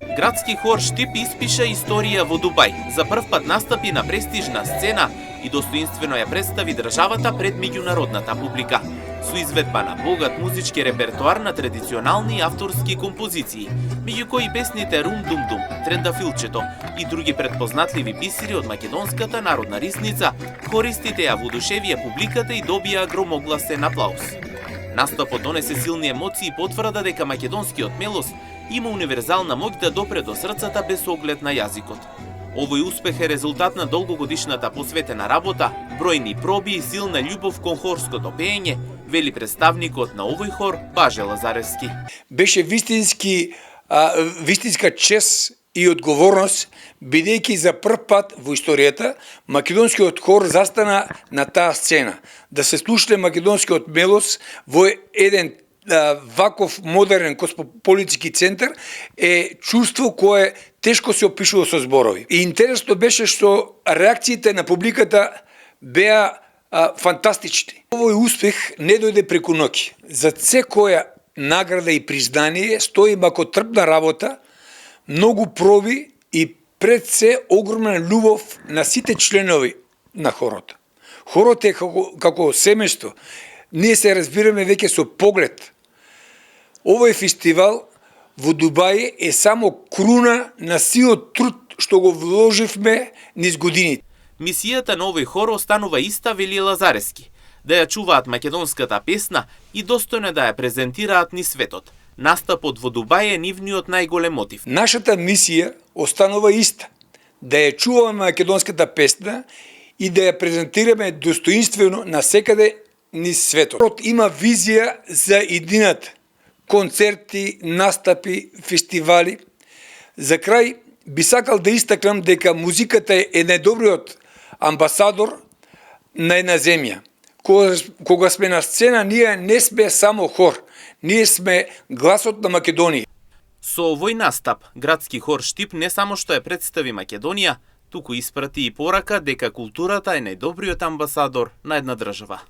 Градски хор Штип испиша историја во Дубај. За прв пат настапи на престижна сцена и достоинствено ја представи државата пред меѓународната публика. Со изведба на богат музички репертоар на традиционални авторски композиции, меѓу кои песните Рум Дум Дум, Трендафилчето и други предпознатливи писари од македонската народна рисница, хористите ја воодушевија публиката и добија громогласен аплауз. Настапот донесе силни емоции и потврда дека македонскиот мелос има универзална моќ да допре до срцата без оглед на јазикот. Овој успех е резултат на долгогодишната посветена работа, бројни проби и силна љубов кон хорското пеење, вели представникот на овој хор Баже Лазаревски. Беше вистинска чест и одговорност, бидејќи за прв пат во историјата македонскиот хор застана на таа сцена, да се слуша македонскиот мелос во еден ваков модерен космополитски центар е чувство кое тешко се опишува со зборови. И интересно беше што реакциите на публиката беа фантастични. Овој успех не дојде преку ноќ. За секоја награда и признание стои макотрпна работа, многу проби и пред се огромна љубов на сите членови на хорот. Хорот е како семејство. Ние се разбираме веќе со поглед. Овој фестивал во Дубај е само круна на сиот труд што го вложивме низ годините. Мисијата на овој хор останува иста, вели Лазаревски, да ја чуваат македонската песна и достојно да ја презентираат низ светот. Настапот во Дубај е нивниот најголем мотив. Нашата мисија останува иста, да ја чуваме македонската песна и да ја презентираме достоинствено насекаде низ светот. Има визија за иднината, концерти, настапи, фестивали. За крај би сакал да истакнам дека музиката е најдобриот амбасадор на една земја. Кога сме на сцена, ние не сме само хор, ние сме гласот на Македонија. Со овој настап, Градски хор Штип не само што ја представи Македонија, туку испрати и порака дека културата е најдобриот амбасадор на една држава.